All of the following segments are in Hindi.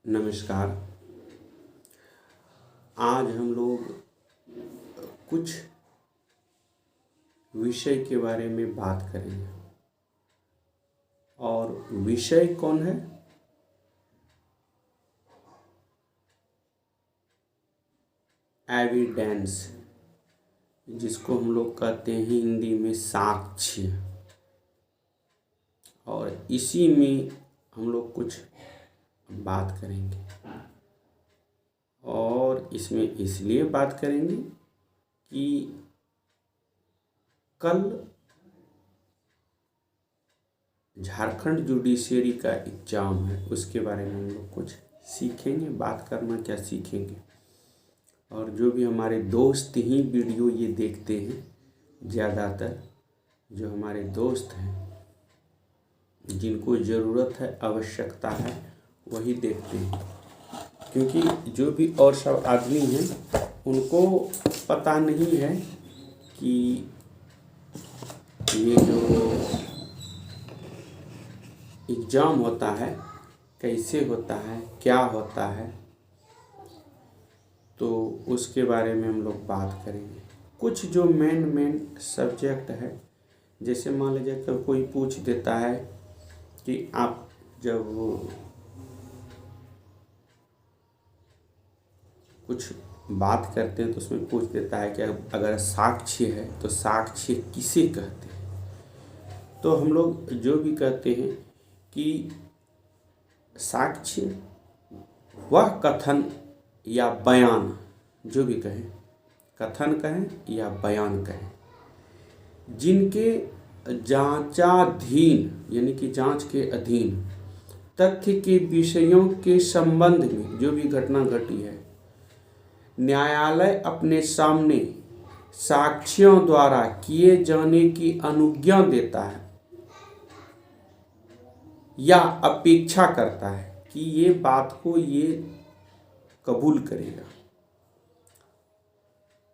नमस्कार। आज हम लोग कुछ विषय के बारे में बात करेंगे और विषय कौन है? एविडेंस, जिसको हम लोग कहते हैं हिंदी में साक्ष्य। और इसी में हम लोग कुछ बात करेंगे और इसमें इसलिए बात करेंगे कि कल झारखंड जुडिशरी का एग्ज़ाम है, उसके बारे में हम लोग कुछ सीखेंगे। बात करना क्या सीखेंगे। और जो भी हमारे दोस्त ही वीडियो ये देखते हैं, ज़्यादातर जो हमारे दोस्त हैं जिनको ज़रूरत है, आवश्यकता है, वही देखते हैं। क्योंकि जो भी और सब आदमी हैं उनको पता नहीं है कि ये जो एग्ज़ाम होता है कैसे होता है, क्या होता है, तो उसके बारे में हम लोग बात करेंगे। कुछ जो मेन सब्जेक्ट है, जैसे मान लीजिए कि कोई पूछ देता है कि आप जब कुछ बात करते हैं तो उसमें पूछ देता है कि अगर साक्ष्य है तो साक्ष्य किसे कहते हैं। तो हम लोग जो भी कहते हैं कि साक्ष्य वह कथन या बयान, जो भी कहें, कथन कहें या बयान कहें, जिनके जांचाधीन यानी कि जांच के अधीन तथ्य के विषयों के संबंध में जो भी घटना घटी है, न्यायालय अपने सामने साक्ष्यों द्वारा किए जाने की अनुज्ञा देता है या अपेक्षा करता है कि ये बात को ये कबूल करेगा,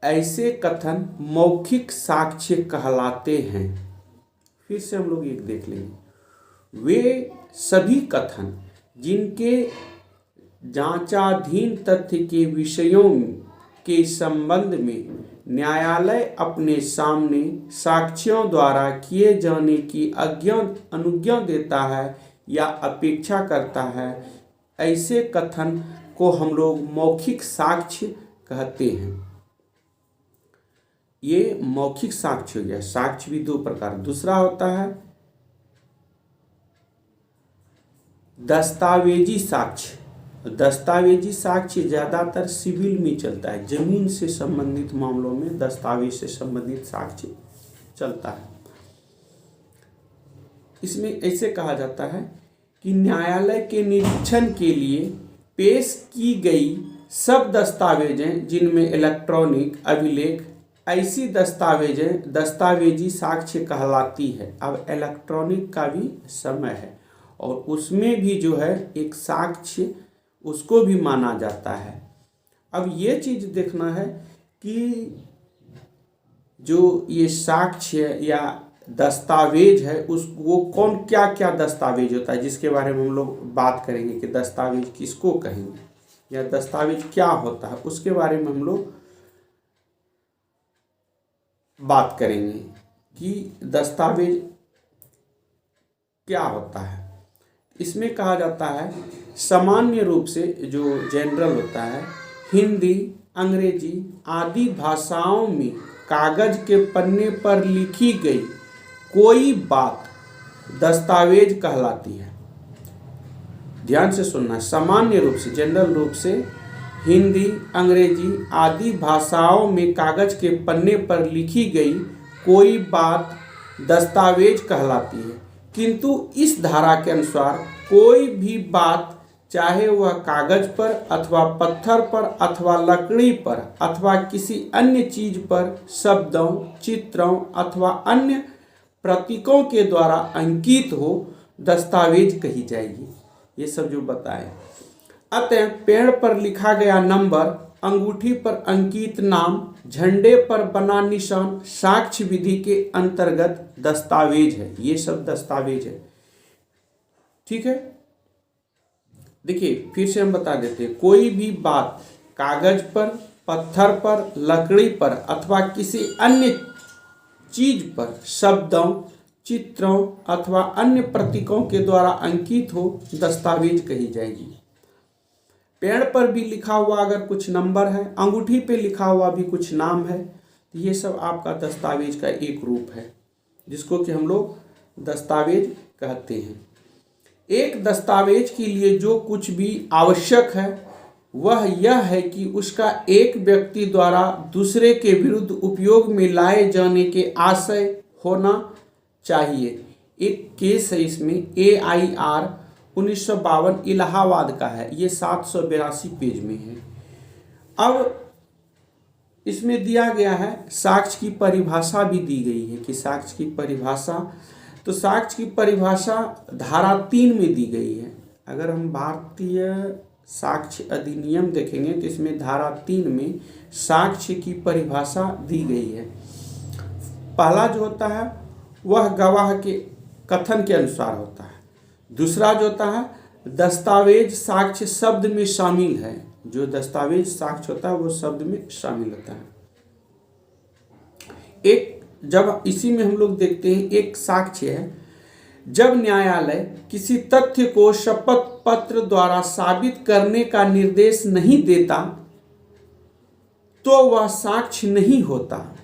ऐसे कथन मौखिक साक्ष्य कहलाते हैं। फिर से हम लोग एक देख लेंगे। वे सभी कथन जिनके जांचाधीन तथ्य के विषयों के संबंध में न्यायालय अपने सामने साक्ष्यों द्वारा किए जाने की अनुज्ञा देता है या अपेक्षा करता है, ऐसे कथन को हम लोग मौखिक साक्ष्य कहते हैं। ये मौखिक साक्ष्य हो गया। साक्ष्य भी दो प्रकार, दूसरा होता है दस्तावेजी साक्ष्य। दस्तावेजी साक्ष्य ज़्यादातर सिविल में चलता है, जमीन से संबंधित मामलों में दस्तावेज से संबंधित साक्ष्य चलता है। इसमें ऐसे कहा जाता है कि न्यायालय के निरीक्षण के लिए पेश की गई सब दस्तावेजें जिनमें इलेक्ट्रॉनिक अभिलेख, ऐसी दस्तावेजें दस्तावेजी साक्ष्य कहलाती है। अब इलेक्ट्रॉनिक का भी समय है और उसमें भी जो है एक साक्ष्य उसको भी माना जाता है। अब ये चीज़ देखना है कि जो ये साक्ष्य या दस्तावेज है वो कौन क्या क्या दस्तावेज होता है, जिसके बारे में हम लोग बात करेंगे कि दस्तावेज किसको कहेंगे या दस्तावेज क्या होता है, उसके बारे में हम लोग बात करेंगे कि दस्तावेज क्या होता है। इसमें कहा जाता है सामान्य रूप से जो जनरल होता है, हिंदी, अंग्रेजी आदि भाषाओं में कागज के पन्ने पर लिखी गई कोई बात दस्तावेज कहलाती है। ध्यान से सुनना। सामान्य रूप से, जनरल रूप से हिंदी, अंग्रेजी आदि भाषाओं में कागज के पन्ने पर लिखी गई कोई बात दस्तावेज कहलाती है। किंतु इस धारा के अनुसार कोई भी बात, चाहे वह कागज पर अथवा पत्थर पर अथवा लकड़ी पर अथवा किसी अन्य चीज पर शब्दों, चित्रों अथवा अन्य प्रतीकों के द्वारा अंकित हो, दस्तावेज कही जाएगी। ये सब जो बताए। अतः पेड़ पर लिखा गया नंबर, अंगूठी पर अंकित नाम, झंडे पर बना निशान साक्ष्य विधि के अंतर्गत दस्तावेज है। ये सब दस्तावेज है। ठीक है। देखिए फिर से हम बता देते हैं, कोई भी बात कागज पर, पत्थर पर, लकड़ी पर अथवा किसी अन्य चीज पर शब्दों, चित्रों अथवा अन्य प्रतीकों के द्वारा अंकित हो दस्तावेज कही जाएगी। पेड़ पर भी लिखा हुआ अगर कुछ नंबर है, अंगूठी पे लिखा हुआ भी कुछ नाम है, तो ये सब आपका दस्तावेज का एक रूप है जिसको कि हम लोग दस्तावेज कहते हैं। एक दस्तावेज के लिए जो कुछ भी आवश्यक है वह यह है कि उसका एक व्यक्ति द्वारा दूसरे के विरुद्ध उपयोग में लाए जाने के आशय होना चाहिए। एक केस है इसमें, AIR 1952 इलाहाबाद का है, ये 782 पेज में है। अब इसमें दिया गया है साक्ष्य की परिभाषा भी दी गई है कि साक्ष्य की परिभाषा, तो साक्ष्य की परिभाषा धारा 3 में दी गई है। अगर हम भारतीय साक्ष्य अधिनियम देखेंगे तो इसमें धारा 3 में साक्ष्य की परिभाषा दी गई है। पहला जो होता है वह गवाह के कथन के अनुसार होता है। दूसरा जो होता है दस्तावेज साक्ष्य शब्द में शामिल है, जो दस्तावेज साक्ष्य होता है वो शब्द में शामिल होता है। एक जब इसी में हम लोग देखते हैं एक साक्ष्य है, जब न्यायालय किसी तथ्य को शपथ पत्र द्वारा साबित करने का निर्देश नहीं देता तो वह साक्ष्य नहीं होता।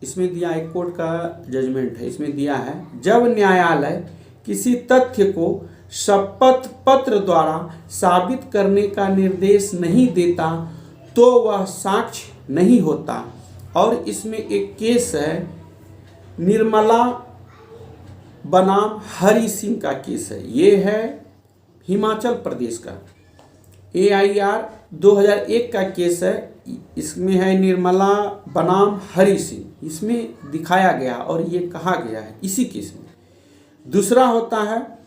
इसमें दिया एक कोर्ट का जजमेंट है, इसमें दिया है जब न्यायालय किसी तथ्य को शपथ पत्र द्वारा साबित करने का निर्देश नहीं देता तो वह साक्ष्य नहीं होता। और इसमें एक केस है निर्मला बनाम हरि सिंह का केस है, ये है हिमाचल प्रदेश का। AIR 2001 का केस है, इसमें है निर्मला बनाम हरि सिंह, इसमें दिखाया गया और ये कहा गया है इसी केस में। दूसरा होता है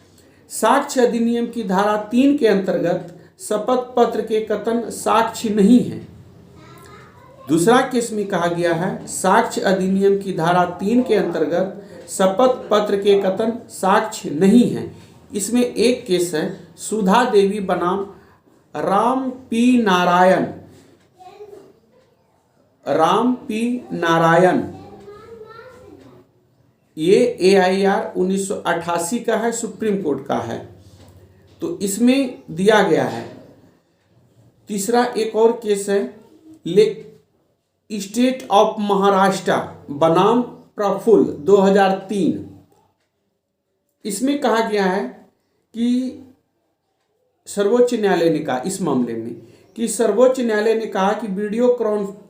साक्ष्य अधिनियम की धारा 3 के अंतर्गत शपथ पत्र के कथन साक्ष्य नहीं है। दूसरा केस में कहा गया है साक्ष्य अधिनियम की धारा 3 के अंतर्गत शपथ पत्र के कथन साक्ष्य नहीं है। इसमें एक केस है सुधा देवी बनाम राम पी नारायण, ये AIR 1988 का है, सुप्रीम कोर्ट का है। तो इसमें दिया गया है। तीसरा एक और केस है स्टेट ऑफ महाराष्ट्र बनाम प्रफुल्ल 2003। इसमें कहा गया है कि सर्वोच्च न्यायालय ने कहा इस मामले में कि सर्वोच्च न्यायालय ने कहा कि वीडियो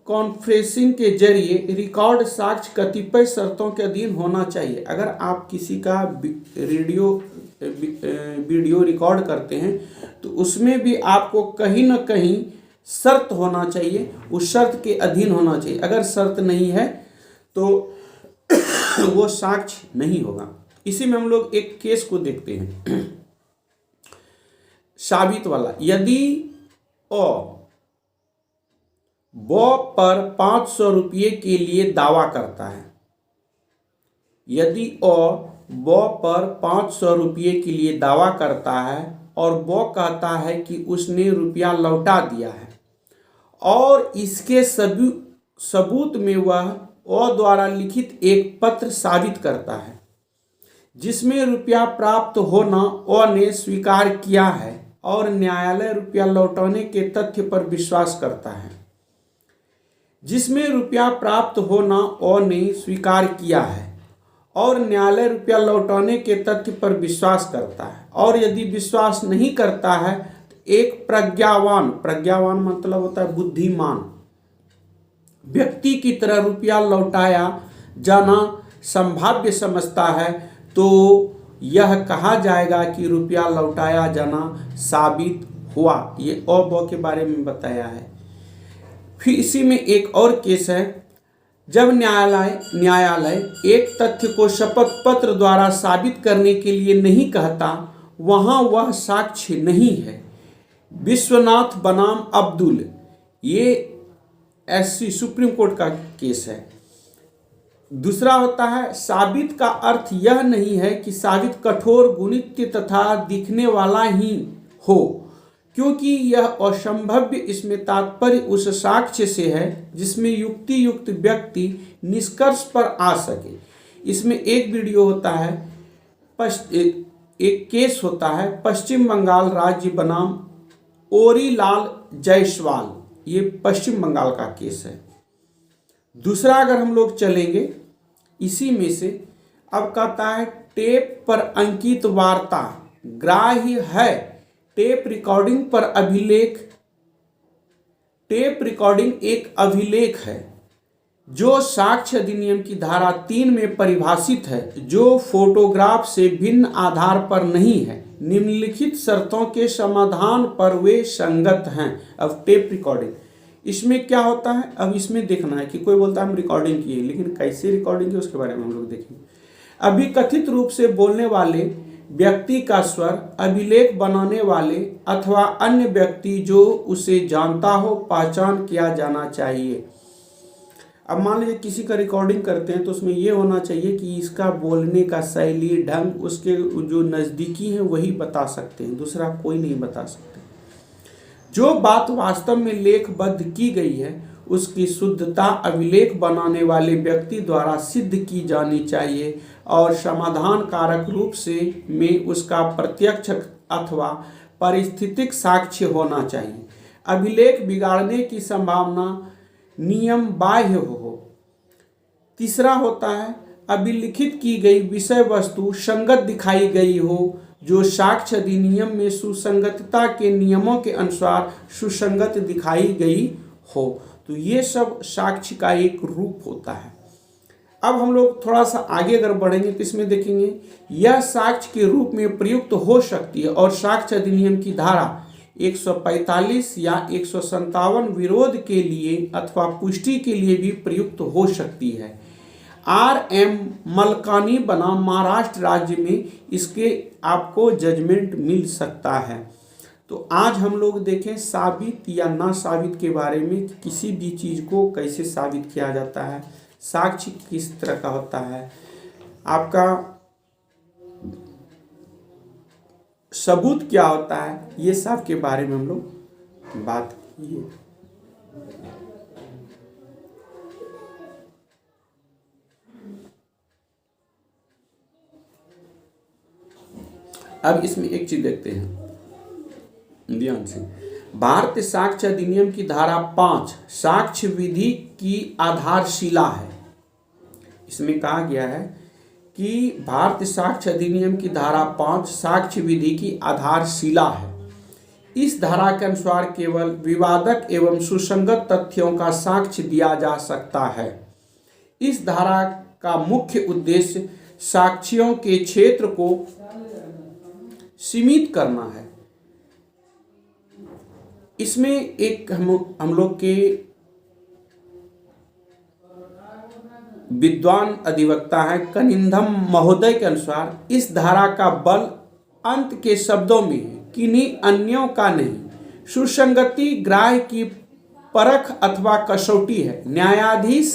कॉन्फ्रेंसिंग के जरिए रिकॉर्ड साक्ष्य कतिपय शर्तों के अधीन होना चाहिए। अगर आप किसी का वीडियो रिकॉर्ड करते हैं तो उसमें भी आपको कहीं ना कहीं शर्त होना चाहिए, उस शर्त के अधीन होना चाहिए। अगर शर्त नहीं है तो वो साक्ष्य नहीं होगा। इसी में हम लोग एक केस को देखते हैं साबित वाला। यदि ब पर 500 रुपये के लिए दावा करता है, यदि ब पर 500 रुपये के लिए दावा करता है और ब कहता है कि उसने रुपया लौटा दिया है और इसके सबूत में वह द्वारा लिखित एक पत्र साबित करता है जिसमें रुपया प्राप्त होना ने स्वीकार किया है और न्यायालय रुपया लौटाने के तथ्य पर विश्वास करता है, जिसमें रुपया प्राप्त होना ने स्वीकार किया है और न्यायालय रुपया लौटाने के तथ्य पर विश्वास करता है, और यदि विश्वास नहीं करता है तो एक प्रज्ञावान मतलब होता है बुद्धिमान व्यक्ति की तरह रुपया लौटाया जाना संभाव्य समझता है तो यह कहा जाएगा कि रुपया लौटाया जाना साबित हुआ। ये ब के बारे में बताया है। फिर इसी में एक और केस है, जब न्यायालय एक तथ्य को शपथ पत्र द्वारा साबित करने के लिए नहीं कहता वहां वह साक्ष्य नहीं है। विश्वनाथ बनाम अब्दुल, ये SC सुप्रीम कोर्ट का केस है। दूसरा होता है साबित का अर्थ यह नहीं है कि साबित कठोर, गुणित तथा दिखने वाला ही हो, क्योंकि यह असंभव्य इसमें तात्पर्य उस साक्ष्य से है जिसमें युक्ति युक्त व्यक्ति निष्कर्ष पर आ सके। इसमें एक वीडियो होता है, एक केस होता है पश्चिम बंगाल राज्य बनाम ओरीलाल जायसवाल, ये पश्चिम बंगाल का केस है। दूसरा अगर हम लोग चलेंगे इसी में से, अब कहता है टेप पर अंकित वार्ता ग्राह्य है। टेप रिकॉर्डिंग पर अभिलेख, टेप रिकॉर्डिंग एक अभिलेख है जो साक्ष्य अधिनियम की धारा 3 में परिभाषित है, जो फोटोग्राफ से भिन्न आधार पर नहीं है। निम्नलिखित शर्तों के समाधान पर वे संगत हैं। अब टेप रिकॉर्डिंग, इसमें क्या होता है, अब इसमें देखना है कि कोई बोलता है हम रिकॉर्डिंग किए, लेकिन कैसे रिकॉर्डिंग की उसके बारे में हम लोग देखेंगे। अभी कथित रूप से बोलने वाले व्यक्ति का स्वर अभिलेख बनाने वाले अथवा अन्य व्यक्ति जो उसे जानता हो पहचान किया जाना चाहिए। अब मान लीजिए किसी का रिकॉर्डिंग करते हैं तो उसमें यह होना चाहिए कि इसका बोलने का शैली ढंग उसके जो नज़दीकी हैं वही बता सकते हैं, दूसरा कोई नहीं बता सकते। जो बात वास्तव में लेखबद्ध की गई है उसकी शुद्धता अभिलेख बनाने वाले व्यक्ति द्वारा सिद्ध की जानी चाहिए और समाधान कारक रूप से में उसका प्रत्यक्ष अथवा परिस्थितिक साक्ष्य होना चाहिए। अभिलेख बिगाड़ने की संभावना नियम बाह्य हो। तीसरा होता है अभिलिखित की गई विषय वस्तु संगत दिखाई गई हो, जो साक्ष्य अधिनियम में सुसंगतता के नियमों के अनुसार सुसंगत दिखाई गई हो। तो ये सब साक्ष्य का एक रूप होता है। अब हम लोग थोड़ा सा आगे अगर बढ़ेंगे तो इसमें देखेंगे यह साक्ष्य के रूप में प्रयुक्त हो सकती है और साक्ष्य अधिनियम की धारा 145 या 157 विरोध के लिए अथवा पुष्टि के लिए भी प्रयुक्त हो सकती है। R.M. मलकानी बनाम महाराष्ट्र राज्य में इसके आपको जजमेंट मिल सकता है। तो आज हम लोग देखें साबित या ना साबित के बारे में, किसी भी चीज़ को कैसे साबित किया जाता है, साक्ष्य किस तरह का होता है, आपका सबूत क्या होता है, ये सब के बारे में हम लोग बात किए। अब इसमें एक चीज देखते हैं ध्यान से। भारतीय साक्ष्य अधिनियम की धारा 5 साक्ष्य विधि की आधारशिला है। इसमें कहा गया है कि भारतीय साक्ष्य अधिनियम की धारा 5 साक्ष्य विधि की आधारशिला है। इस धारा के अनुसार केवल विवादक एवं सुसंगत तथ्यों का साक्ष्य दिया जा सकता है। इस धारा का मुख्य उद्देश्य साक्ष्यों के क्षेत्र को सीमित करना है। इसमें एक हम लोग के विद्वान अधिवक्ता है कनिंदम महोदय के अनुसार इस धारा का बल अंत के शब्दों में है, किन्हीं अन्यों का नहीं। सुसंगति ग्राह्य की परख अथवा कसौटी है। न्यायाधीश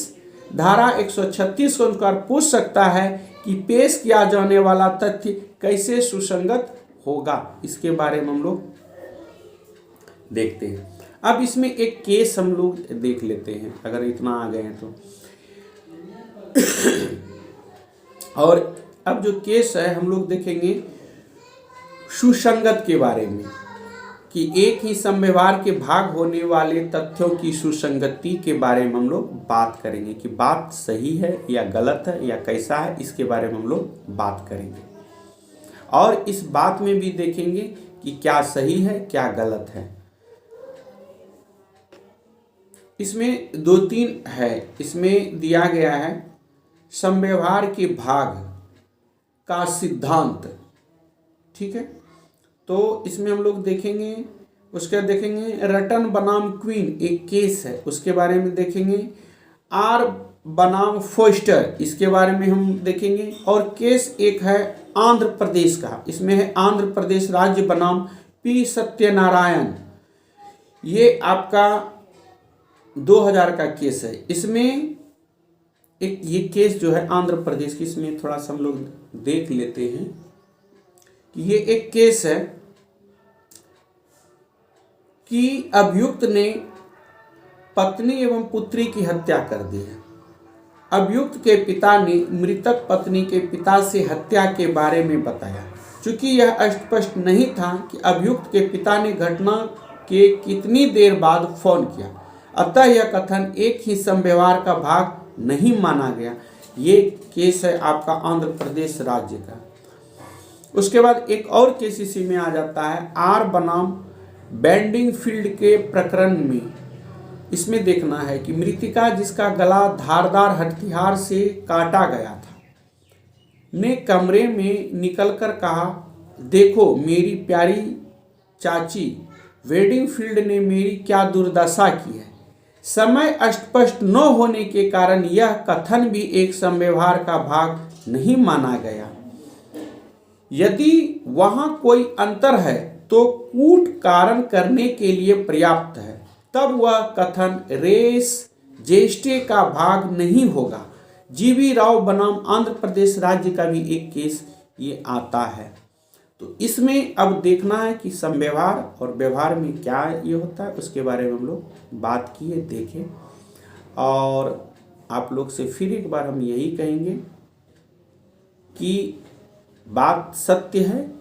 धारा 136 के अनुसार पूछ सकता है कि पेश किया जाने वाला तथ्य कैसे सुसंगत होगा। इसके बारे में हम लोग देखते हैं। अब इसमें एक केस हम लोग देख लेते हैं अगर इतना आ गए हैं तो। और अब जो केस है हम लोग देखेंगे सुसंगत के बारे में, कि एक ही समव्यवहार के भाग होने वाले तथ्यों की सुसंगति के बारे में हम लोग बात करेंगे कि बात सही है या गलत है या कैसा है, इसके बारे में हम लोग बात करेंगे। और इस बात में भी देखेंगे कि क्या सही है क्या गलत है। इसमें 2-3 है। इसमें दिया गया है समव्यवहार के भाग का सिद्धांत, ठीक है। तो इसमें हम लोग देखेंगे, उसका देखेंगे रटन बनाम क्वीन एक केस है, उसके बारे में देखेंगे। आर बनाम फोस्टर, इसके बारे में हम देखेंगे। और केस एक है आंध्र प्रदेश का, इसमें है आंध्र प्रदेश राज्य बनाम पी सत्यनारायण। ये आपका 2000 का केस है। इसमें एक ये केस जो है आंध्र प्रदेश की, इसमें थोड़ा सा हम लोग देख लेते हैं कि ये एक केस है कि अभियुक्त ने पत्नी एवं पुत्री की हत्या कर दी है। अभियुक्त के पिता ने मृतक पत्नी के पिता से हत्या के बारे में बताया। चूंकि यह स्पष्ट नहीं था कि अभियुक्त के पिता ने घटना के कितनी देर बाद फोन किया, अतः यह कथन एक ही संव्यवहार का भाग नहीं माना गया। ये केस है आपका आंध्र प्रदेश राज्य का। उसके बाद एक और केस इसी में आ जाता है आर बनाम बेडिंगफील्ड के प्रकरण में। इसमें देखना है कि मृतिका, जिसका गला धारदार हथियार से काटा गया था, ने कमरे में निकलकर कहा, देखो मेरी प्यारी चाची, बेडिंगफील्ड ने मेरी क्या दुर्दशा की है। समय स्पष्ट न होने के कारण यह कथन भी एक संव्यवहार का भाग नहीं माना गया। यदि वहां कोई अंतर है तो कूट कारण करने के लिए पर्याप्त है, तब वह कथन रेस जेस्टे का भाग नहीं होगा। जीवी राव बनाम आंध्र प्रदेश राज्य का भी एक केस ये आता है। तो इसमें अब देखना है कि संव्यवहार और व्यवहार में क्या ये होता है, उसके बारे में हम लोग बात किए, देखें। और आप लोग से फिर एक बार हम यही कहेंगे कि बात सत्य है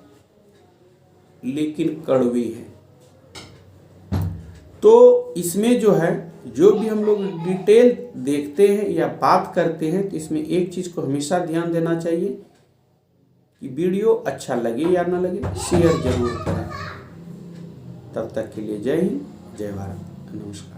लेकिन कड़वी है। तो इसमें जो है, जो भी हम लोग डिटेल देखते हैं या बात करते हैं, तो इसमें एक चीज़ को हमेशा ध्यान देना चाहिए कि वीडियो अच्छा लगे या ना लगे, शेयर जरूर करें। तब तक के लिए जय हिंद, जय भारत, नमस्कार।